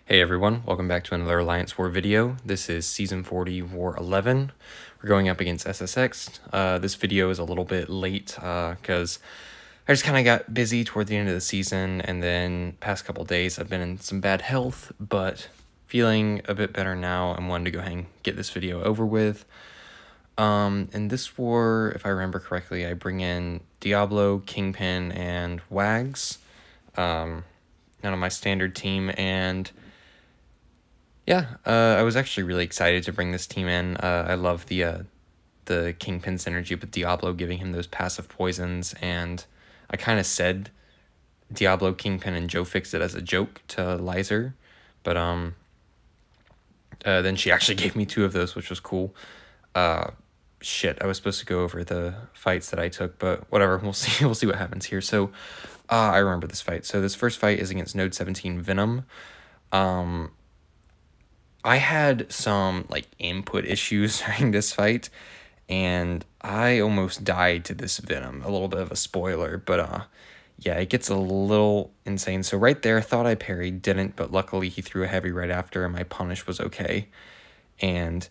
Hey everyone, welcome back to another Alliance War video. This is Season 40, War 11. We're going up against SSx. This video is a little bit late because I just kind of got busy toward the end of the season, and then past couple days I've been in some bad health, but feeling a bit better now and wanted to go ahead and get this video over with. In this war, if I remember correctly, I bring in Diablo, Kingpin, and Wags, none of my standard team, and yeah, I was actually really excited to bring this team in. I love the Kingpin synergy with Diablo, giving him those passive poisons, and I kind of said Diablo, Kingpin, and Joe fixed it as a joke to Lizer, but then she actually gave me 2 of those, which was cool. Shit, I was supposed to go over the fights that I took, but whatever, we'll see. We'll see what happens here. So, I remember this fight. So this first fight is against Node 17 Venom. I had some like input issues during this fight, and I almost died to this Venom. A little bit of a spoiler, but yeah, it gets a little insane. So right there, thought I parried, didn't, but luckily he threw a heavy right after, and my punish was okay. And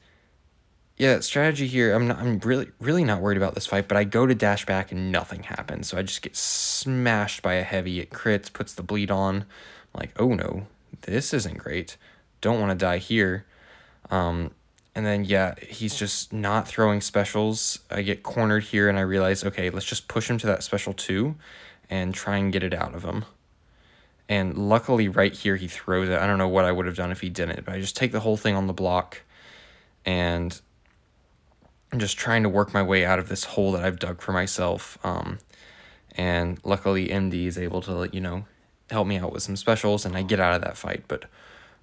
yeah, strategy here, I'm really not worried about this fight, but I go to dash back and nothing happens. So I just get smashed by a heavy. It crits, puts the bleed on. I'm like, oh no, this isn't great. Don't want to die here. And then, yeah, he's just not throwing specials. I get cornered here, and I realize, okay, let's just push him to that special 2 and try and get it out of him. And luckily, right here, he throws it. I don't know what I would have done if he didn't, but I just take the whole thing on the block, and I'm just trying to work my way out of this hole that I've dug for myself. And luckily, MD is able to, help me out with some specials, and I get out of that fight. But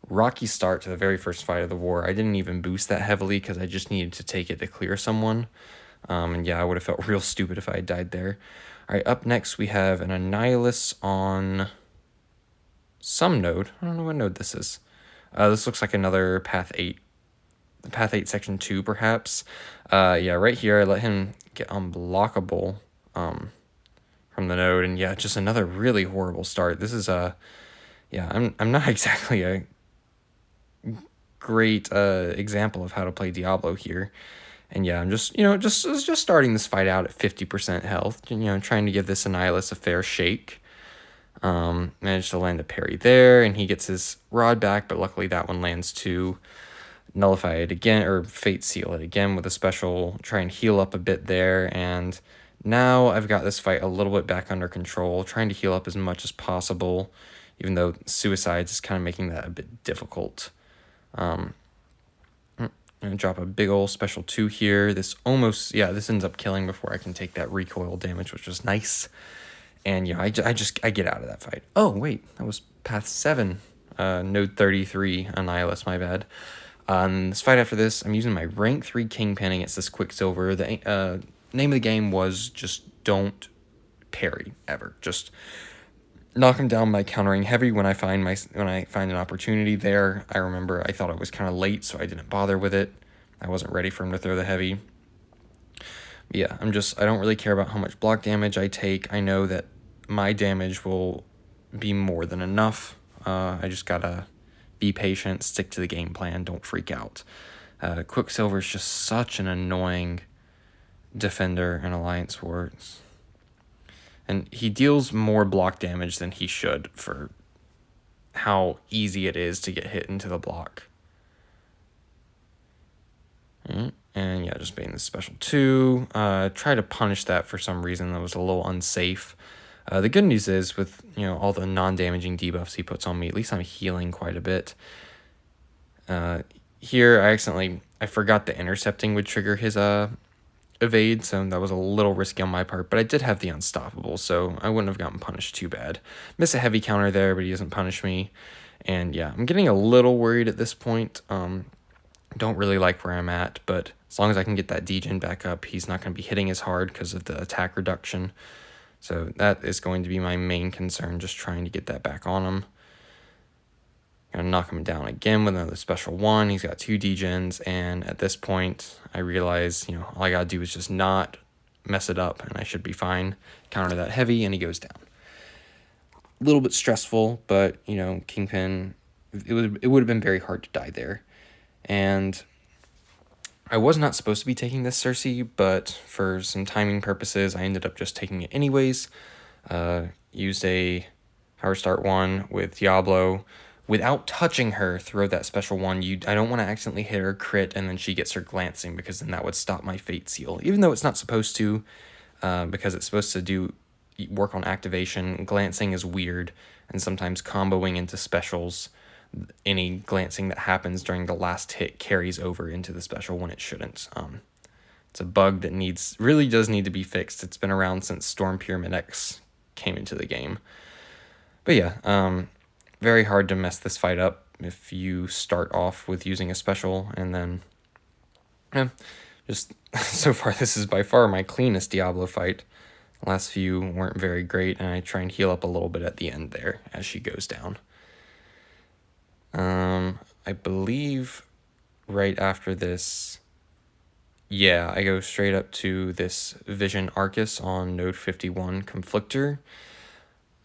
rocky start to the very first fight of the war. I didn't even boost that heavily because I just needed to take it to clear someone. And yeah, I would have felt real stupid if I had died there. All right, up next we have an Annihilus on some node. I don't know what node this is. This looks like another Path 8. Path 8 Section 2, perhaps. Yeah, right here I let him get unblockable from the node. And yeah, just another really horrible start. This is yeah, I'm not exactly a great example of how to play Diablo here. And yeah, I'm just just starting this fight out at 50% health, trying to give this Annihilus a fair shake. Managed to land a parry there, and he gets his rod back, but luckily that one lands too. Nullify it again, or Fate Seal it again with a special, try and heal up a bit there, and now I've got this fight a little bit back under control, trying to heal up as much as possible, even though Suicides is kind of making that a bit difficult. I'm gonna drop a big ol' special 2 here. This ends up killing before I can take that recoil damage, which was nice. And yeah, I get out of that fight. Oh wait, that was Path 7, Node 33 Annihilus, my bad. This fight after this, I'm using my rank 3 Kingpin against this Quicksilver. The name of the game was just don't parry ever. Just knock him down by countering heavy when I find an opportunity there. I remember I thought I was kind of late, so I didn't bother with it. I wasn't ready for him to throw the heavy. Yeah, I don't really care about how much block damage I take. I know that my damage will be more than enough. I just gotta be patient, stick to the game plan, don't freak out. Quicksilver is just such an annoying defender in Alliance Wars. And he deals more block damage than he should for how easy it is to get hit into the block. And yeah, just being the special 2. Try to punish that for some reason. That was a little unsafe. The good news is with all the non-damaging debuffs he puts on me, at least I'm healing quite a bit. Here I forgot the intercepting would trigger his evade, so that was a little risky on my part, but I did have the unstoppable, so I wouldn't have gotten punished too bad. Miss a heavy counter there, but he doesn't punish me. And yeah, I'm getting a little worried at this point. Don't really like where I'm at, but as long as I can get that degen back up, he's not going to be hitting as hard because of the attack reduction. So that is going to be my main concern, just trying to get that back on him. Gonna knock him down again with another special 1. He's got 2 degens, and at this point, I realize, all I gotta do is just not mess it up, and I should be fine. Counter that heavy, and he goes down. A little bit stressful, but, Kingpin it would have been very hard to die there. And I was not supposed to be taking this Cersei, but for some timing purposes, I ended up just taking it anyways. Used a Power Start 1 with Diablo. Without touching her, throw that special 1. I don't want to accidentally hit her crit and then she gets her glancing, because then that would stop my Fate Seal. Even though it's not supposed to, because it's supposed to work on activation, glancing is weird, and sometimes comboing into specials, any glancing that happens during the last hit carries over into the special when it shouldn't. It's a bug that really does need to be fixed. It's been around since Storm Pyramid X came into the game. But yeah, very hard to mess this fight up if you start off with using a special, and then just so far this is by far my cleanest Diablo fight. The last few weren't very great, and I try and heal up a little bit at the end there as she goes down. I believe right after this, yeah, I go straight up to this Vision Arcus on node 51 Conflictor.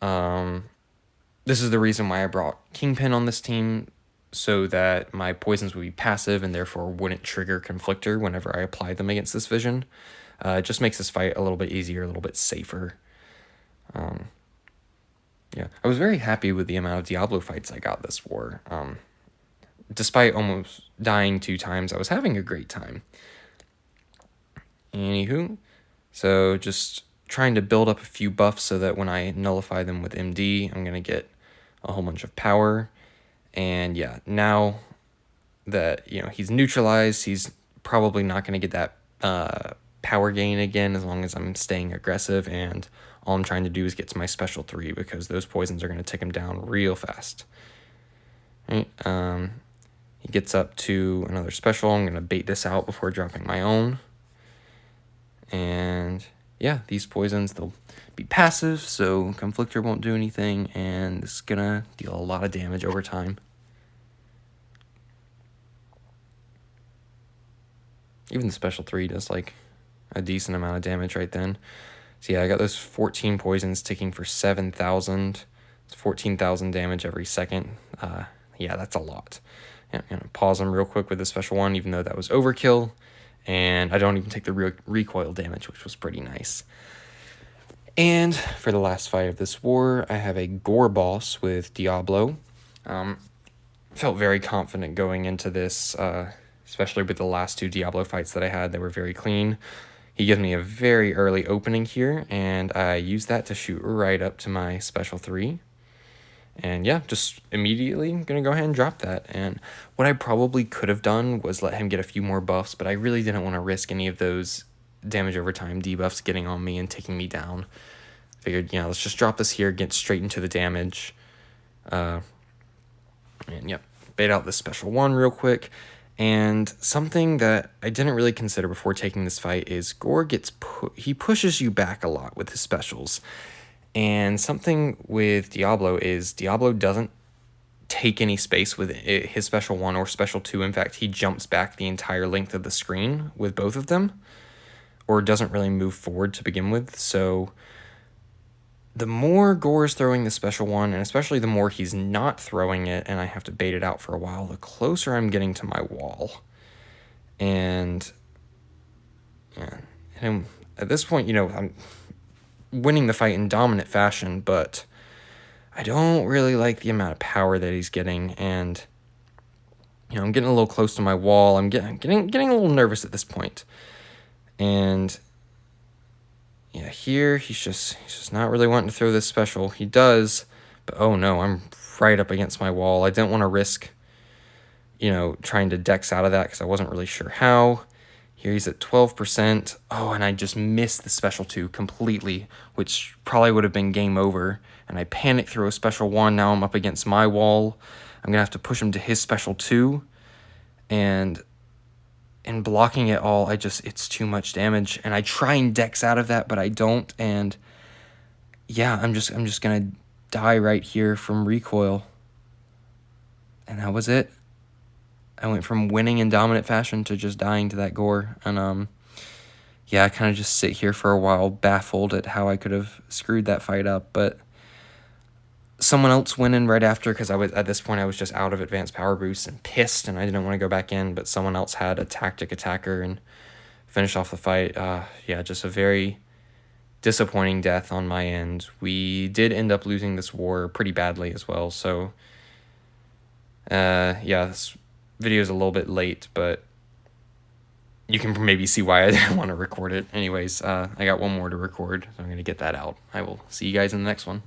This is the reason why I brought Kingpin on this team, so that my poisons would be passive and therefore wouldn't trigger Conflictor whenever I apply them against this Vision. It just makes this fight a little bit easier, a little bit safer. Yeah, I was very happy with the amount of Diablo fights I got this war. Despite almost dying 2 times, I was having a great time. Anywho, so just trying to build up a few buffs so that when I nullify them with MD, I'm going to get a whole bunch of power. And yeah, now that, he's neutralized, he's probably not going to get that power gain again as long as I'm staying aggressive, and all I'm trying to do is get to my special 3, because those poisons are going to take him down real fast. Right, he gets up to another special. I'm going to bait this out before dropping my own. And yeah, these poisons, they'll be passive, so Conflictor won't do anything, and this is going to deal a lot of damage over time. Even the special 3 does like a decent amount of damage right then. So yeah, I got those 14 poisons ticking for 7,000. It's 14,000 damage every second. Yeah, that's a lot. Yeah, I'm gonna pause them real quick with the special 1, even though that was overkill. And I don't even take the recoil damage, which was pretty nice. And for the last fight of this war, I have a Gore boss with Diablo. Felt very confident going into this, especially with the last 2 Diablo fights that I had. They were very clean. He gives me a very early opening here, and I use that to shoot right up to my special 3. And yeah, just immediately I'm going to go ahead and drop that. And what I probably could have done was let him get a few more buffs, but I really didn't want to risk any of those damage over time debuffs getting on me and taking me down. Figured, let's just drop this here, get straight into the damage. And yep, bait out this special 1 real quick. And something that I didn't really consider before taking this fight is Gore he pushes you back a lot with his specials. And something with Diablo is Diablo doesn't take any space with his special 1 or special 2. In fact, he jumps back the entire length of the screen with both of them, or doesn't really move forward to begin with. So the more Gore is throwing the special 1, and especially the more he's not throwing it and I have to bait it out for a while, the closer I'm getting to my wall. And yeah, at this point, I'm winning the fight in dominant fashion, but I don't really like the amount of power that he's getting, and I'm getting a little close to my wall. I'm getting a little nervous at this point. And yeah, here he's just not really wanting to throw this special. He does, but oh no, I'm right up against my wall. I didn't want to risk trying to dex out of that because I wasn't really sure how. Here he's at 12%. Oh, and I just missed the special 2 completely, which probably would have been game over. And I panic through a special 1. Now I'm up against my wall. I'm going to have to push him to his special 2. And in blocking it all, it's too much damage. And I try and dex out of that, but I don't. And yeah, I'm just going to die right here from recoil. And that was it. I went from winning in dominant fashion to just dying to that Gore. And yeah, I kind of just sit here for a while, baffled at how I could have screwed that fight up. But someone else went in right after, because at this point I was just out of advanced power boost and pissed, and I didn't want to go back in, but someone else had a tactic attacker and finished off the fight. Yeah, just a very disappointing death on my end. We did end up losing this war pretty badly as well, so yeah, this video is a little bit late, but you can maybe see why I didn't want to record it. Anyways, I got one more to record, so I'm going to get that out. I will see you guys in the next one.